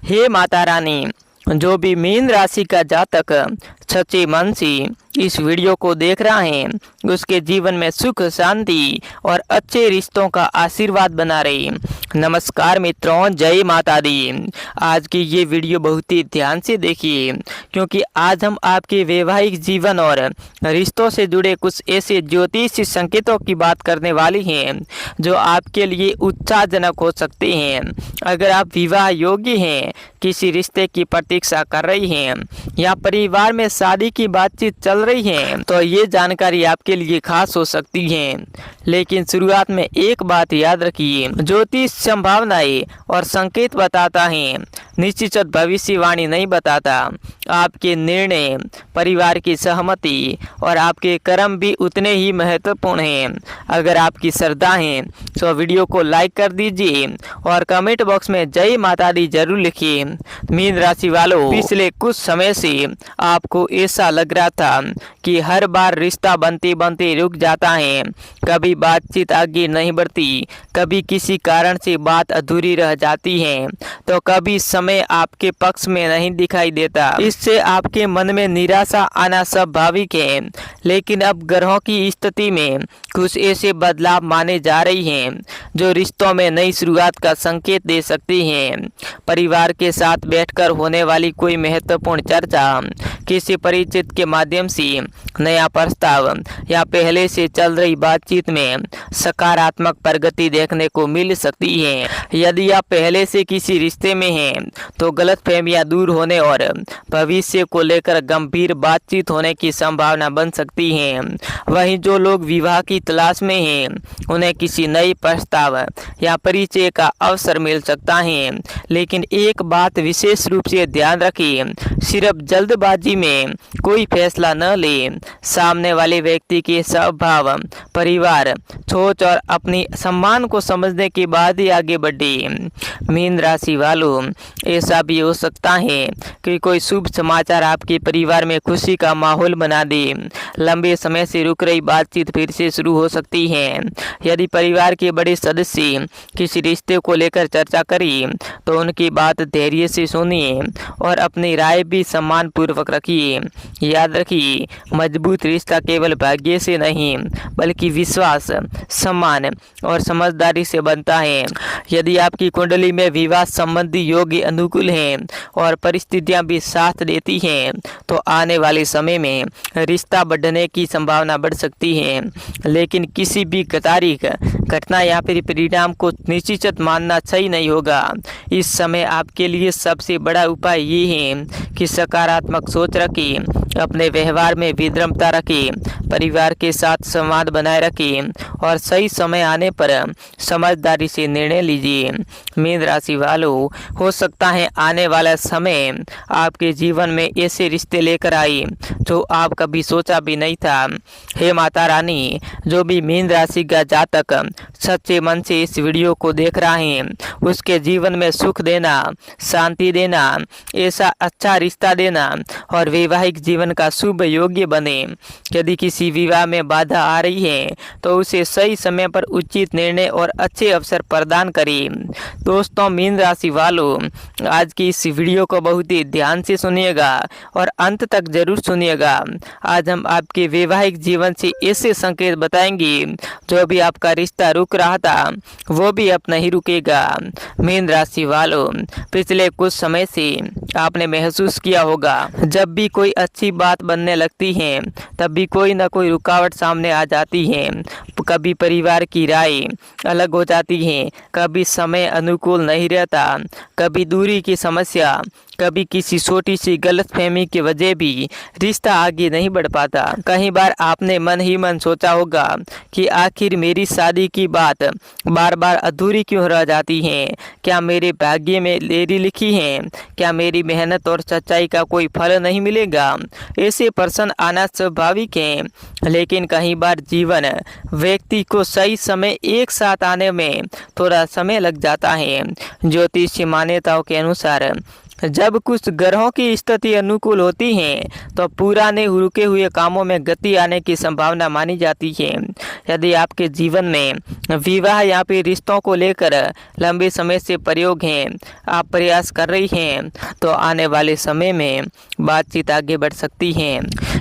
हे माता रानी, जो भी मीन राशि का जातक सच्चे मन से इस वीडियो को देख रहा है उसके जीवन में सुख, शांति और अच्छे रिश्तों का आशीर्वाद बना रहे। नमस्कार मित्रों, जय माता दी। आज की ये वीडियो बहुत ही ध्यान से देखिए, क्योंकि आज हम आपके वैवाहिक जीवन और रिश्तों से जुड़े कुछ ऐसे ज्योतिष संकेतों की बात करने वाली हैं जो आपके लिए उत्साहजनक हो सकते हैं। अगर आप विवाह योग्य हैं, किसी रिश्ते की प्रतीक्षा कर रही हैं या परिवार में शादी की बातचीत चल रही है, तो ये जानकारी आपके लिए खास हो सकती है। लेकिन शुरुआत में एक बात याद रखिए, ज्योतिष संभावनाएं और संकेत बताता है, निश्चित भविष्यवाणी नहीं बताता। आपके निर्णय, परिवार की सहमति और आपके कर्म भी उतने ही महत्वपूर्ण हैं। अगर आपकी श्रद्धा है तो वीडियो को लाइक कर दीजिए और कमेंट बॉक्स में जय माता दी जरूर लिखिए। मीन राशि वालों, पिछले कुछ समय से आपको ऐसा लग रहा था कि हर बार रिश्ता बनते बनते रुक जाता है। कभी बातचीत आगे नहीं बढ़ती, कभी किसी कारण से बात अधूरी रह जाती है, तो कभी समय आपके पक्ष में नहीं दिखाई देता। इससे आपके मन में निराशा आना स्वाभाविक है। लेकिन अब ग्रहों की स्थिति में कुछ ऐसे बदलाव माने जा रही हैं जो रिश्तों में नई शुरुआत का संकेत दे सकती हैं। परिवार के साथ बैठकर होने वाली कोई महत्वपूर्ण चर्चा, किसी परिचित के माध्यम से नया प्रस्ताव या पहले से चल रही बातचीत में सकारात्मक प्रगति देखने को मिल सकती है। यदि आप पहले से किसी रिश्ते में हैं तो गलतफहमियां दूर होने और भविष्य को लेकर गंभीर बातचीत होने की संभावना बन सकती है। वहीं जो लोग विवाह की तलाश में हैं उन्हें किसी नए प्रस्ताव या परिचय का अवसर मिल सकता है। लेकिन एक बात विशेष रूप से ध्यान रखें, सिर्फ जल्दबाजी में कोई फैसला न लें। सामने वाले व्यक्ति के स्वभाव, परिवार, सोच और अपनी सम्मान को समझने के बाद ही आगे बढ़े। मीन राशि वालों, ऐसा भी हो सकता है कि कोई शुभ समाचार आपके परिवार में खुशी का माहौल बना दे। लंबे समय से रुक रही बातचीत फिर से शुरू हो सकती है। यदि परिवार के बड़े सदस्य किसी रिश्ते को लेकर चर्चा करें तो उनकी बात धैर्य से सुनिए और अपनी राय भी सम्मान पूर्वक रखिए। याद रखिए, मजबूत रिश्ता केवल भाग्य से नहीं बल्कि विश्वास, सम्मान और समझदारी से बनता है। यदि आपकी कुंडली में विवाह संबंधी योग्य अनुकूल हैं और परिस्थितियां भी साथ देती हैं तो आने वाले समय में रिश्ता बढ़ने की संभावना बढ़ सकती है। लेकिन किसी भी तारीख, घटना या फिर परिणाम को निश्चित मानना सही नहीं होगा। इस समय आपके लिए सबसे बड़ा उपाय ये है कि सकारात्मक सोच रखें, अपने व्यवहार में विनम्रता रखें, परिवार के साथ संवाद बनाए रखें और सही समय आने पर समझदारी से निर्णय लीजिए। मीन राशि वालों, हो सकता है आने वाला समय आपके जीवन में ऐसे रिश्ते लेकर आए जो आप कभी सोचा भी नहीं था। हे माता रानी, जो भी मीन राशि का जातक सच्चे मन से इस वीडियो को देख रहा है उसके जीवन में सुख देना, शांति देना, ऐसा अच्छा रिश्ता देना और वैवाहिक जीवन का शुभ योग्य बने। यदि किसी विवाह में बाधा आ रही है तो उसे सही समय पर उचित निर्णय और अच्छे अवसर प्रदान करें। दोस्तों, मीन राशि वालों, आज की इस वीडियो को बहुत ही ध्यान से सुनिएगा और अंत तक जरूर सुनिएगा। आज हम आपके वैवाहिक जीवन से ऐसे संकेत बताएंगे जो भी आपका रिश्ता रुक रहा था वो भी अब नहीं रुकेगा। मीन राशि वालों, पिछले कुछ समय से आपने महसूस किया होगा जब भी कोई अच्छी बात बनने लगती है तब भी कोई ना कोई रुकावट सामने आ जाती है। कभी परिवार की राय अलग हो जाती है, कभी समय अनुकूल नहीं रहता, कभी दूरी की समस्या, कभी किसी छोटी सी गलतफहमी की वजह भी रिश्ता आगे नहीं बढ़ पाता। कई बार आपने मन ही मन सोचा होगा कि आखिर मेरी शादी की बात बार बार अधूरी क्यों रह जाती है। क्या मेरे भाग्य में देरी लिखी है? क्या मेरी मेहनत और सच्चाई का कोई फल नहीं मिलेगा? ऐसे प्रश्न आना स्वाभाविक है, लेकिन कई बार जीवन व्यक्ति को सही समय एक साथ आने में थोड़ा समय लग जाता है। ज्योतिष मान्यताओं के अनुसार जब कुछ ग्रहों की स्थिति अनुकूल होती है तो पुराने रुके हुए कामों में गति आने की संभावना मानी जाती है। यदि आपके जीवन में विवाह या फिर रिश्तों को लेकर लंबे समय से प्रयोग हैं, आप प्रयास कर रही हैं, तो आने वाले समय में बातचीत आगे बढ़ सकती है।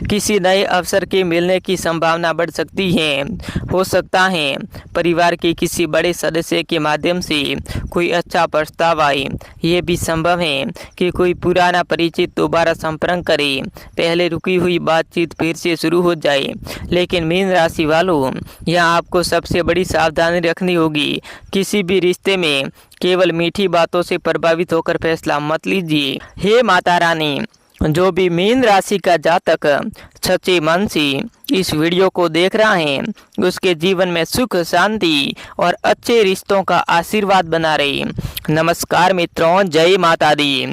किसी नए अवसर के मिलने की संभावना बढ़ सकती है। हो सकता है परिवार के किसी बड़े सदस्य के माध्यम से कोई अच्छा प्रस्ताव आए। ये भी संभव है कि कोई पुराना परिचित दोबारा संपर्क करे, पहले रुकी हुई बातचीत फिर से शुरू हो जाए। लेकिन मीन राशि वालों, यहाँ आपको सबसे बड़ी सावधानी रखनी होगी। किसी भी रिश्ते में केवल मीठी बातों से प्रभावित होकर फैसला मत लीजिए। हे माता रानी, जो भी मीन राशि का जातक सच्चे मन से इस वीडियो को देख रहा है, उसके जीवन में सुख, शांति और अच्छे रिश्तों का आशीर्वाद बना रहे। नमस्कार मित्रों, जय माता दी।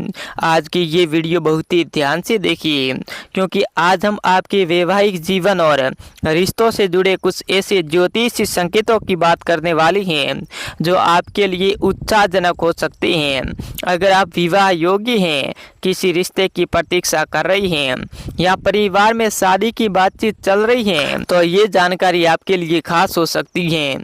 आज की ये वीडियो बहुत ही ध्यान से देखिए, क्योंकि आज हम आपके वैवाहिक जीवन और रिश्तों से जुड़े कुछ ऐसे ज्योतिषी संकेतों की बात करने वाली हैं जो आपके लिए उत्साहजनक हो सकते हैं। अगर आप विवाह योग्य हैं, किसी रिश्ते की प्रतीक्षा कर रही हैं या परिवार में शादी की बातचीत चल रही है, तो ये जानकारी आपके लिए खास हो सकती है।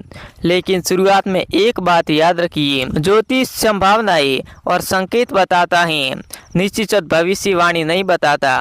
लेकिन शुरुआत में एक बात याद रखिए, ज्योतिष संभावनाएं और संकेत बताता है, निश्चित भविष्यवाणी नहीं बताता।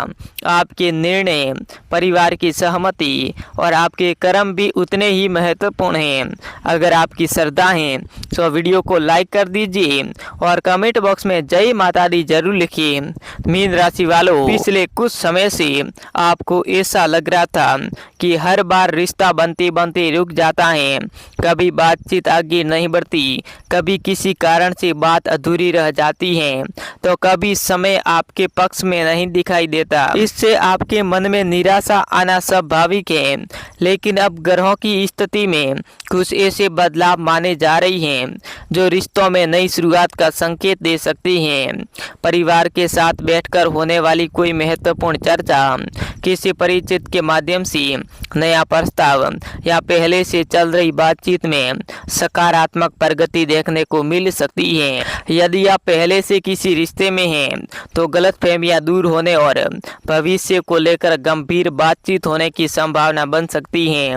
आपके निर्णय, परिवार की सहमति और आपके कर्म भी उतने ही महत्वपूर्ण हैं। अगर आपकी श्रद्धा है तो वीडियो को लाइक कर दीजिए और कमेंट बॉक्स में जय माता दी जरूर लिखिए। मीन राशि वालों, पिछले कुछ समय से आपको ऐसा लग रहा था कि हर बार रिश्ता बनते बनते रुक जाता है। कभी बातचीत आगे नहीं बढ़ती, कभी किसी कारण से बात अधूरी रह जाती है, तो कभी समय आपके पक्ष में नहीं दिखाई देता। इससे आपके मन में निराशा आना स्वाभाविक है। लेकिन अब ग्रहों की स्थिति में कुछ ऐसे बदलाव माने जा रही हैं जो रिश्तों में नई शुरुआत का संकेत दे सकती हैं। परिवार के साथ बैठकर होने वाली कोई महत्वपूर्ण चर्चा, किसी परिचित के माध्यम से नया प्रस्ताव या पहले से चल रही बातचीत में सकारात्मक प्रगति देखने को मिल सकती है। यदि आप पहले से किसी रिश्ते में हैं तो गलतफहमियां दूर होने और भविष्य को लेकर गंभीर बातचीत होने की संभावना बन सकती है।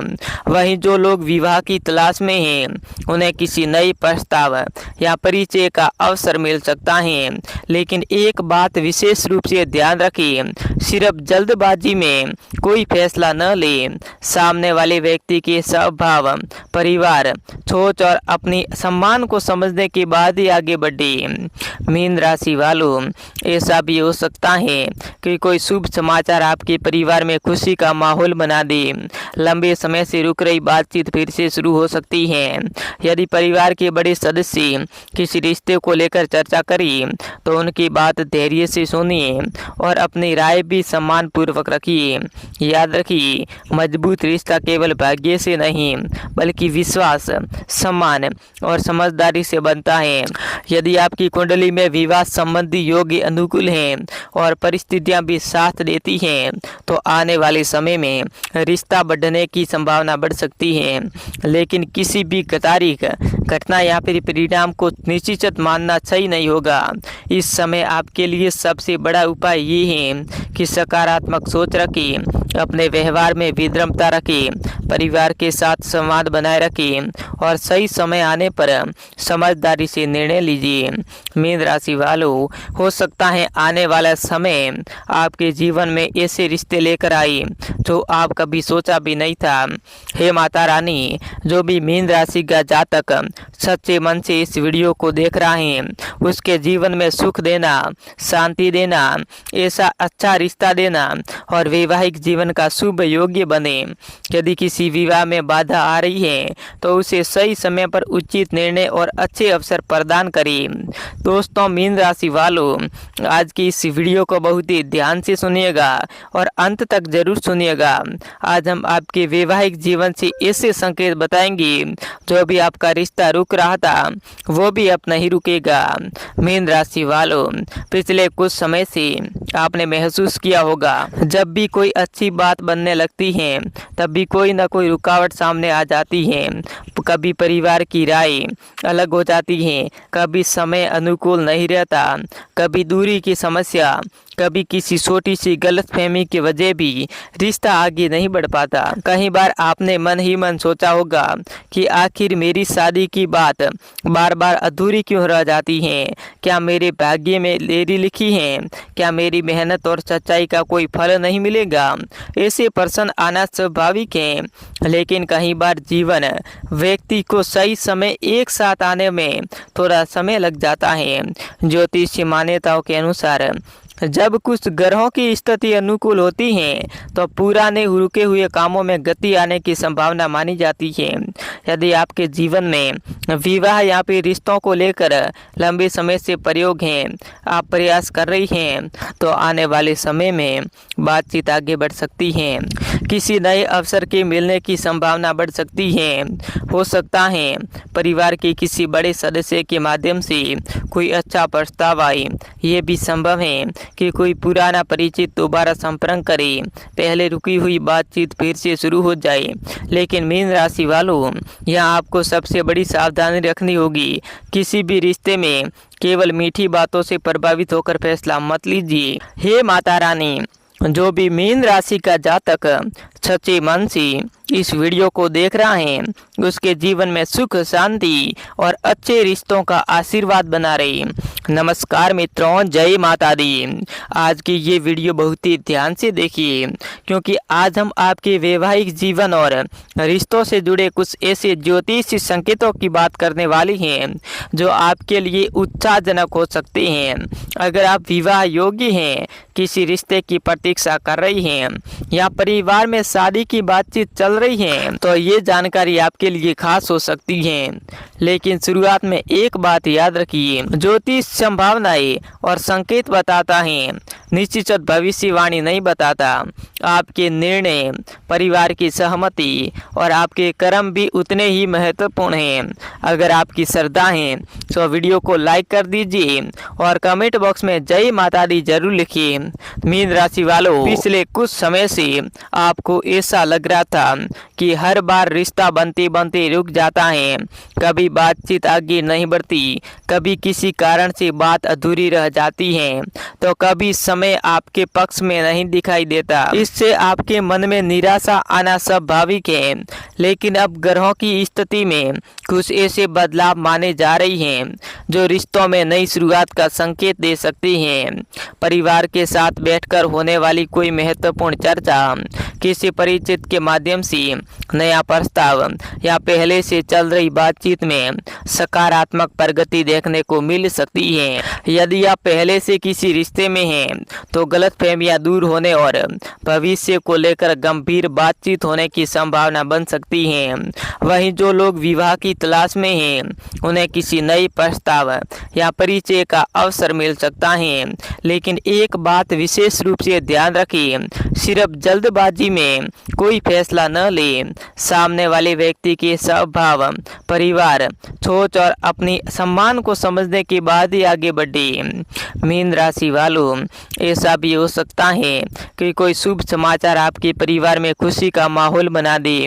वहीं जो लोग विवाह की तलाश में हैं, उन्हें किसी नए प्रस्ताव या परिचय का अवसर मिल सकता है। लेकिन एक बात विशेष रूप से ध्यान रखें, सिर्फ जल्दबाजी में कोई फैसला न लें। सामने वाले व्यक्ति के स्वभाव, परिवार, सोच और अपनी सम्मान को समझने के बाद ही आगे बढ़े। मीन राशि वालों, ऐसा भी हो सकता है कि कोई शुभ समाचार आपके परिवार में खुशी का माहौल बना दे। लंबे समय से रुक रही बातचीत फिर से शुरू हो सकती है। यदि परिवार के बड़े सदस्य किसी रिश्ते को लेकर चर्चा करें तो उनकी बात धैर्य से सुनिए और अपनी राय भी सम्मान पूर्वक रखिए। याद रखिए, मजबूत रिश्ता केवल भाग्य से नहीं बल्कि विश्वास, सम्मान और समझदारी से बनता है। यदि आपकी कुंडली में विवाह संबंधी योग्य अनुकूल हैं और परिस्थितियां भी साथ देती हैं, तो आने वाले समय में रिश्ता बढ़ने की संभावना बढ़ सकती है। लेकिन किसी भी तारीख, घटना या फिर परिणाम को निश्चित मानना सही नहीं होगा। इस समय आपके लिए सबसे बड़ा उपाय ये है कि सकारात्मक सोच रखें, अपने व्यवहार में विनम्रता रखें, परिवार के साथ संवाद बनाए रखें और सही समय आने पर समझदारी से निर्णय लीजिए। मीन राशि वालों, हो सकता है आने वाला समय आपके जीवन में ऐसे रिश्ते लेकर आए जो आप कभी सोचा भी नहीं था। हे माता रानी, जो भी मीन राशि का जातक सच्चे मन से इस वीडियो को देख रहा है, उसके जीवन में सुख देना, शांति देना, ऐसा अच्छा रिश्ता देना और वैवाहिक जीवन का शुभ योग्य बने। यदि किसी विवाह में बाधा आ रही है तो उसे सही समय पर उचित निर्णय और अच्छे अवसर प्रदान करें। दोस्तों, मीन राशि वालों, आज की इस वीडियो को बहुत ही ध्यान से सुनिएगा और अंत तक जरूर सुनिएगा। आज हम आपके वैवाहिक जीवन से ऐसे संकेत बताएंगे जो भी आपका रिश्ता रुक रहा था वो भी अब नहीं रुकेगा। मीन राशि वालों, पिछले कुछ समय से आपने महसूस किया होगा। जब भी कोई अच्छी बात बनने लगती है तब भी कोई ना कोई रुकावट सामने आ जाती है। कभी परिवार की राय अलग हो जाती है, कभी समय अनुकूल नहीं रहता, कभी दूरी की समस्या, कभी किसी छोटी सी गलतफहमी की वजह भी रिश्ता आगे नहीं बढ़ पाता। कई बार आपने मन ही मन सोचा होगा कि आखिर मेरी शादी की बात बार बार अधूरी क्यों रह जाती है। क्या मेरे भाग्य में देरी लिखी है? क्या मेरी मेहनत और सच्चाई का कोई फल नहीं मिलेगा? ऐसे प्रश्न आना स्वाभाविक है, लेकिन कई बार जीवन व्यक्ति को सही समय एक साथ आने में थोड़ा समय लग जाता है। ज्योतिषीय मान्यताओं के अनुसार जब कुछ ग्रहों की स्थिति अनुकूल होती है तो पुराने रुके हुए कामों में गति आने की संभावना मानी जाती है। यदि आपके जीवन में विवाह या फिर रिश्तों को लेकर लंबे समय से प्रयोग हैं, आप प्रयास कर रही हैं, तो आने वाले समय में बातचीत आगे बढ़ सकती है। किसी नए अवसर के मिलने की संभावना बढ़ सकती है। हो सकता है परिवार के किसी बड़े सदस्य के माध्यम से कोई अच्छा प्रस्ताव आए। ये भी संभव है कि कोई पुराना परिचित दोबारा संपर्क करे, पहले रुकी हुई बातचीत फिर से शुरू हो जाए। लेकिन मीन राशि वालों, यहाँ आपको सबसे बड़ी सावधानी रखनी होगी। किसी भी रिश्ते में केवल मीठी बातों से प्रभावित होकर फैसला मत लीजिए। हे माता रानी, जो भी मीन राशि का जातक सच्चे मन से इस वीडियो को देख रहा है, उसके जीवन में सुख, शांति और अच्छे रिश्तों का आशीर्वाद बना रहे। नमस्कार मित्रों, जय माता दी। आज की ये वीडियो बहुत ही ध्यान से देखिए, क्योंकि आज हम आपके वैवाहिक जीवन और रिश्तों से जुड़े कुछ ऐसे ज्योतिषीय संकेतों की बात करने वाली हैं जो आपके लिए उत्साहजनक हो सकते हैं। अगर आप विवाह योग्य हैं, किसी रिश्ते की प्रतीक्षा कर रही हैं या परिवार में शादी की बातचीत चल रही है, तो ये जानकारी आपके लिए खास हो सकती है। लेकिन शुरुआत में एक बात याद रखिए, ज्योतिष संभावनाएं और संकेत बताता है, निश्चित भविष्यवाणी नहीं बताता। आपके निर्णय, परिवार की सहमति और आपके कर्म भी उतने ही महत्वपूर्ण हैं। अगर आपकी श्रद्धा है तो वीडियो को लाइक कर दीजिए और कमेंट बॉक्स में जय माता दी जरूर लिखिए। मीन राशि वालों, पिछले कुछ समय से आपको ऐसा लग रहा था कि हर बार रिश्ता बनते बनते रुक जाता है। कभी बातचीत आगे नहीं बढ़ती, कभी किसी कारण से बात अधूरी रह जाती है, तो कभी समय आपके पक्ष में नहीं दिखाई देता। इससे आपके मन में निराशा आना स्वाभाविक है। लेकिन अब ग्रहों की स्थिति में कुछ ऐसे बदलाव माने जा रही हैं जो रिश्तों में नई शुरुआत का संकेत दे सकती हैं। परिवार के साथ बैठकर होने वाली कोई महत्वपूर्ण चर्चा, किसी परिचित के माध्यम से नया प्रस्ताव या पहले से चल रही बातचीत में सकारात्मक प्रगति देखने को मिल सकती है। यदि आप पहले से किसी रिश्ते में हैं तो गलतफहमियां दूर होने और भविष्य को लेकर गंभीर बातचीत होने की संभावना बन सकती है। वहीं जो लोग विवाह की तलाश में हैं, उन्हें किसी नए प्रस्ताव या परिचय का अवसर मिल सकता है। लेकिन एक बात विशेष रूप से ध्यान रखें, सिर्फ जल्दबाजी में कोई फैसला न लें। सामने वाले व्यक्ति के स्वभाव, परिवार, सोच और अपनी सम्मान को समझने के बाद ही आगे बढ़े। मीन राशि वालों, ऐसा भी हो सकता है कि कोई शुभ समाचार आपके परिवार में खुशी का माहौल बना दे।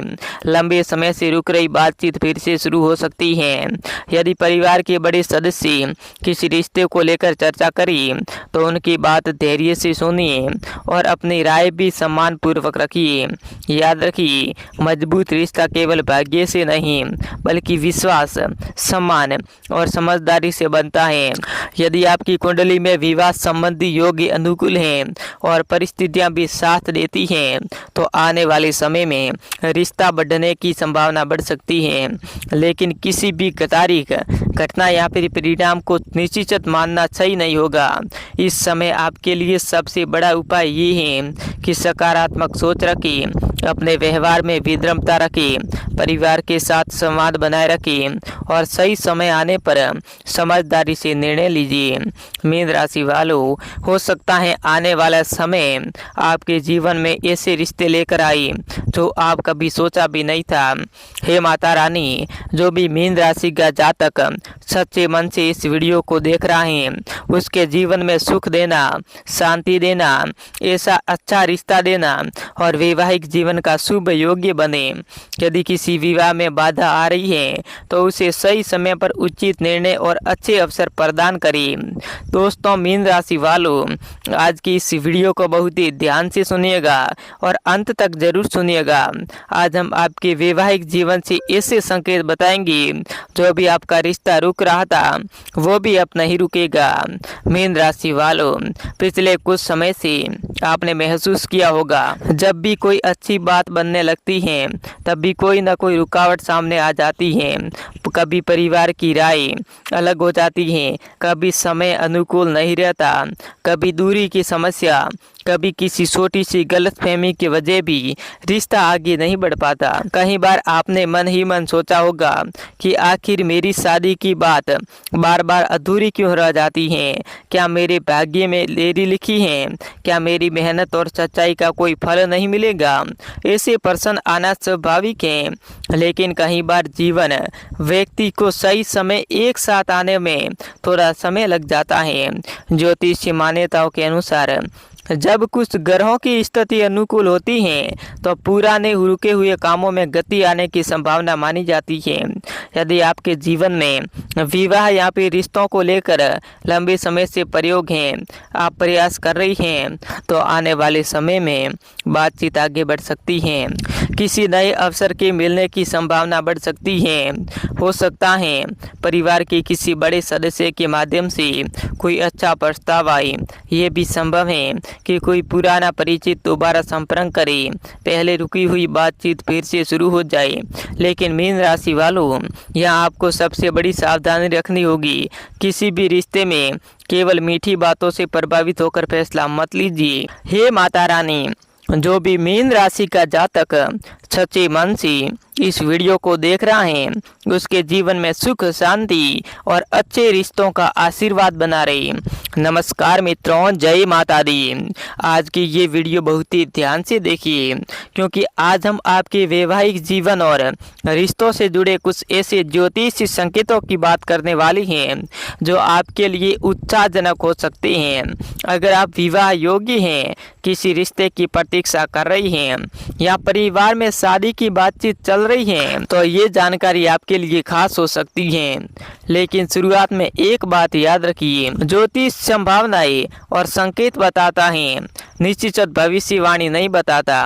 लंबे समय से रुक रही बातचीत फिर से शुरू हो सकती है। यदि परिवार के बड़े सदस्य किसी रिश्ते को लेकर चर्चा करें तो उनकी बात धैर्य से सुनिए और अपनी राय भी सम्मान पूर्वक रखिए। याद रखिए, मजबूत रिश्ता केवल भाग्य से नहीं बल्कि विश्वास, सम्मान और समझदारी से बनता है। यदि आपकी कुंडली में विवाह संबंधी योग्य अनुकूल हैं और परिस्थितियां भी साथ देती हैं तो आने वाले समय में रिश्ता बढ़ने की संभावना बढ़ सकती है। लेकिन किसी भी तारीख, घटना या फिर परिणाम को निश्चित मानना सही नहीं होगा। इस समय आपके लिए सबसे बड़ा उपाय ये है कि सकारात्मक सोच रखें अपने व्यवहार में विनम्रता रखें, परिवार के साथ संवाद बनाए रखें और सही समय आने पर समझदारी से निर्णय लीजिए। मीन राशि वालों, हो सकता है आने वाला समय आपके जीवन में ऐसे रिश्ते लेकर आए जो आप कभी सोचा भी नहीं था। हे माता रानी, जो भी मीन राशि का जातक सच्चे मन से इस वीडियो को देख रहा है, उसके जीवन में सुख देना, शांति देना, ऐसा अच्छा रिश्ता देना और वैवाहिक जीवन का शुभ योग्य बने। यदि किसी विवाह में बाधा आ रही है तो उसे सही समय पर उचित निर्णय और अच्छे अवसर प्रदान करें। दोस्तों, मीन राशि वालों, आज की इस वीडियो को बहुत ही ध्यान से सुनिएगा और अंत तक जरूर सुनिएगा। आज हम आपके वैवाहिक जीवन से ऐसे संकेत बताएंगे जो भी आपका रिश्ता रुक रहा था वो भी अब नहीं रुकेगा। मीन राशि वालों, पिछले कुछ समय से आपने महसूस किया होगा जब भी कोई अच्छी बात बनने लगती है तब भी कोई ना कोई रुकावट सामने आ जाती है। कभी परिवार की राय अलग हो जाती है, कभी समय अनुकूल नहीं रहता, कभी दूरी की समस्या, कभी किसी छोटी सी गलतफहमी की वजह भी रिश्ता आगे नहीं बढ़ पाता। कई बार आपने मन ही मन सोचा होगा कि आखिर मेरी शादी की बात बार बार अधूरी क्यों रह जाती है? क्या मेरे भाग्य में देरी लिखी है? क्या मेरी मेहनत और सच्चाई का कोई फल नहीं मिलेगा? ऐसे प्रश्न आना स्वाभाविक है, लेकिन कई बार जीवन व्यक्ति को सही समय एक साथ आने में थोड़ा समय लग जाता है। ज्योतिष मान्यताओं के अनुसार जब कुछ ग्रहों की स्थिति अनुकूल होती है तो पुराने रुके हुए कामों में गति आने की संभावना मानी जाती है। यदि आपके जीवन में विवाह या फिर रिश्तों को लेकर लंबे समय से प्रयोग हैं, आप प्रयास कर रही हैं, तो आने वाले समय में बातचीत आगे बढ़ सकती है। किसी नए अवसर के मिलने की संभावना बढ़ सकती है। हो सकता है परिवार के किसी बड़े सदस्य के माध्यम से कोई अच्छा प्रस्ताव आए। ये भी संभव है कि कोई पुराना परिचित दोबारा संपर्क करे, पहले रुकी हुई बातचीत फिर से शुरू हो जाए। लेकिन मीन राशि वालों, यहाँ आपको सबसे बड़ी सावधानी रखनी होगी। किसी भी रिश्ते में केवल मीठी बातों से प्रभावित होकर फैसला मत लीजिए। हे माता रानी, जो भी मीन राशि का जातक सच्चे मन से इस वीडियो को देख रहा है, उसके जीवन में सुख, शांति और अच्छे रिश्तों का आशीर्वाद बना रहे। नमस्कार मित्रों, जय माता दी। आज की ये वीडियो बहुत ही ध्यान से देखिए, क्योंकि आज हम आपके वैवाहिक जीवन और रिश्तों से जुड़े कुछ ऐसे ज्योतिषी संकेतों की बात करने वाली हैं जो आपके लिए उत्साहजनक हो सकते हैं। अगर आप विवाह योग्य हैं, किसी रिश्ते की प्रतीक्षा कर रही हैं या परिवार में शादी की बातचीत चल रही है, तो ये जानकारी आपके लिए खास हो सकती है। लेकिन शुरुआत में एक बात याद रखिए, ज्योतिष संभावनाएं और संकेत बताता है, निश्चित भविष्यवाणी नहीं बताता।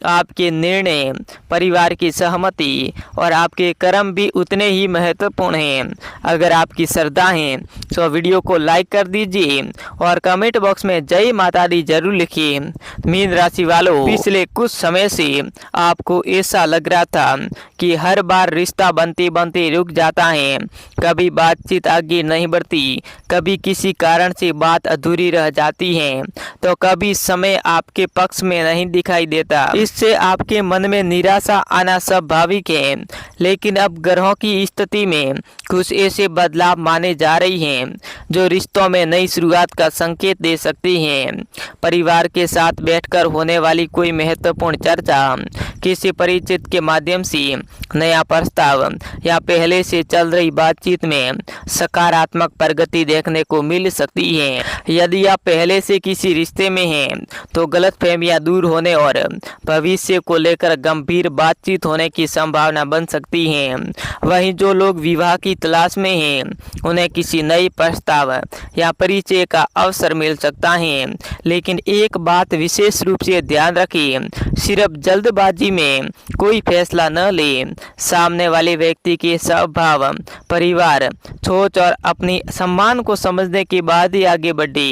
आपके निर्णय, परिवार की सहमति और आपके कर्म भी उतने ही महत्वपूर्ण हैं। अगर आपकी श्रद्धा है तो वीडियो को लाइक कर दीजिए और कमेंट बॉक्स में जय माता दी जरूर लिखिए। मीन राशि वालों, पिछले कुछ समय से आपको ऐसा लग रहा था कि हर बार रिश्ता बनते बनते रुक जाता है। कभी बातचीत आगे नहीं बढ़ती, कभी किसी कारण से बात अधूरी रह जाती है, तो कभी समय आपके पक्ष में नहीं दिखाई देता। इससे आपके मन में निराशा आना स्वाभाविक है। लेकिन अब ग्रहों की स्थिति में कुछ ऐसे बदलाव माने जा रही हैं जो रिश्तों में नई शुरुआत का संकेत दे सकती हैं। परिवार के साथ बैठकर होने वाली कोई महत्वपूर्ण चर्चा, किसी परिचित के माध्यम से नया प्रस्ताव या पहले से चल रही बातचीत में सकारात्मक प्रगति देखने को मिल सकती है। यदि आप पहले से किसी रिश्ते में हैं तो गलतफहमियां दूर होने और भविष्य को लेकर गंभीर बातचीत होने की संभावना बन सकती है। वहीं जो लोग विवाह की तलाश में हैं, उन्हें किसी नए प्रस्ताव या परिचय का अवसर मिल सकता है। लेकिन एक बात विशेष रूप से ध्यान रखें, सिर्फ जल्दबाजी में कोई फैसला न न ले। सामने वाले व्यक्ति के स्वभाव, परिवार, सोच और अपनी सम्मान को समझने के बाद ही आगे बढ़े।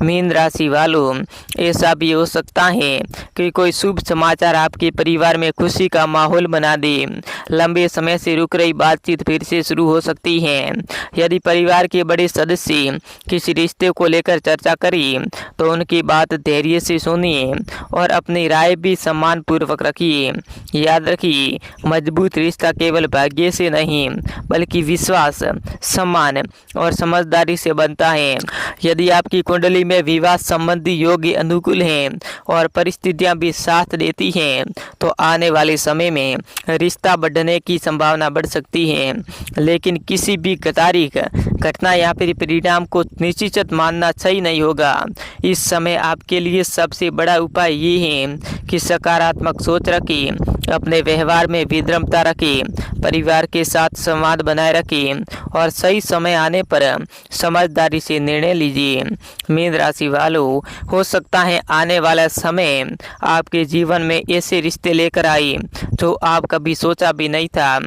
मीन राशि वालों, ऐसा भी हो सकता है कि कोई शुभ समाचार आपके परिवार में खुशी का माहौल बना दे। लंबे समय से रुक रही बातचीत फिर से शुरू हो सकती है। यदि परिवार के बड़े सदस्य किसी रिश्ते को लेकर चर्चा करें तो उनकी बात धैर्य से सुनिए और अपनी राय भी सम्मान पूर्वक रखिए। याद रखिए, मजबूत रिश्ता केवल भाग्य से नहीं बल्कि विश्वास, सम्मान और समझदारी से बनता है। यदि आपकी कुंडली में विवाह संबंधी योग्य अनुकूल हैं और परिस्थितियां भी साथ देती हैं तो आने वाले समय में रिश्ता बढ़ने की संभावना बढ़ सकती है। लेकिन किसी भी तारीख, घटना या फिर परिणाम को निश्चित मानना सही नहीं होगा। इस समय आपके लिए सबसे बड़ा उपाय ये है कि सकारात्मक सोच रखें, अपने व्यवहार में विनम्रता रखें, परिवार के साथ संवाद बनाए रखें और सही समय आने पर समझदारी से निर्णय लीजिए। मीन राशि वालों, हो सकता है आने वाला समय आपके जीवन में ऐसे रिश्ते लेकर आए जो आप कभी सोचा भी नहीं था।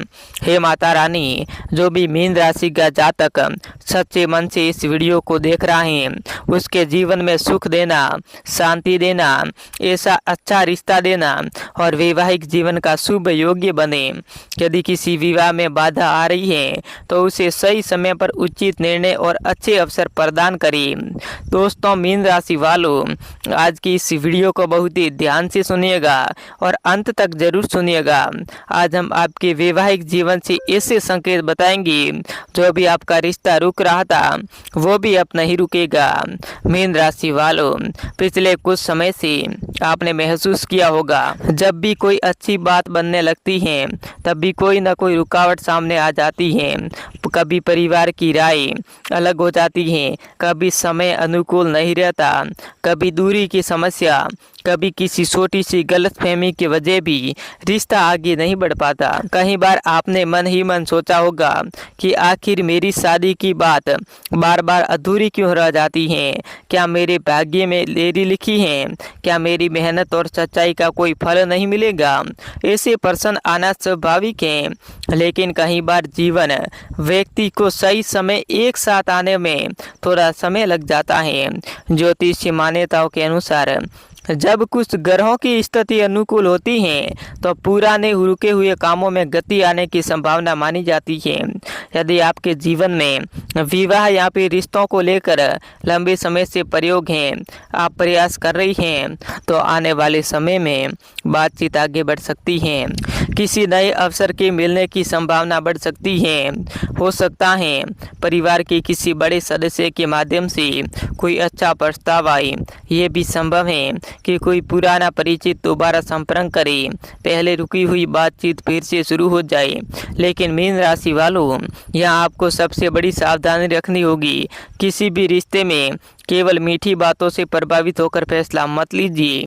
हे माता रानी, जो भी मीन राशि का जातक सच्चे मन से इस वीडियो को देख रहा है उसके जीवन में सुख देना, शांति देना, ऐसा अच्छा रिश्ता देना और वैवाहिक जीवन का शुभ योग्य बने। यदि किसी विवाह में बाधा आ रही है तो उसे सही समय पर उचित निर्णय और अच्छे अवसर प्रदान करें। दोस्तों, मीन राशि वालों, आज की इस वीडियो को बहुत ही ध्यान से सुनिएगा और अंत तक जरूर सुनिएगा। आज हम आपके वैवाहिक जीवन से ऐसे संकेत बताएंगे जो भी आपका रिश्ता रुक रहा था वो भी अब नहीं रुकेगा। मीन राशि वालों, पिछले कुछ समय से आपने महसूस किया होगा जब भी कोई अच्छी बात बनने लगती है तब भी कोई ना कोई रुकावट सामने आ जाती है। कभी परिवार की राय अलग हो जाती है, कभी समय अनुकूल नहीं रहता, कभी दूरी की समस्या, कभी किसी छोटी सी गलतफहमी की वजह भी रिश्ता आगे नहीं बढ़ पाता। कई बार आपने मन ही मन सोचा होगा कि आखिर मेरी शादी की बात बार बार अधूरी क्यों रह जाती है? क्या मेरे भाग्य में देरी लिखी है? क्या मेरी मेहनत और सच्चाई का कोई फल नहीं मिलेगा? ऐसे प्रश्न आना स्वाभाविक है, लेकिन कई बार जीवन व्यक्ति को सही समय एक साथ आने में थोड़ा समय लग जाता है। ज्योतिषीय मान्यताओं के अनुसार जब कुछ ग्रहों की स्थिति अनुकूल होती है तो पुराने रुके हुए कामों में गति आने की संभावना मानी जाती है। यदि आपके जीवन में विवाह या फिर रिश्तों को लेकर लंबे समय से प्रयोग हैं, आप प्रयास कर रही हैं, तो आने वाले समय में बातचीत आगे बढ़ सकती है। किसी नए अवसर के मिलने की संभावना बढ़ सकती है। हो सकता है परिवार के किसी बड़े सदस्य के माध्यम से कोई अच्छा प्रस्ताव आए। ये भी संभव है कि कोई पुराना परिचित दोबारा संपर्क करे, पहले रुकी हुई बातचीत फिर से शुरू हो जाए। लेकिन मीन राशि वालों, यहाँ आपको सबसे बड़ी सावधानी रखनी होगी। किसी भी रिश्ते में केवल मीठी बातों से प्रभावित होकर फैसला मत लीजिए।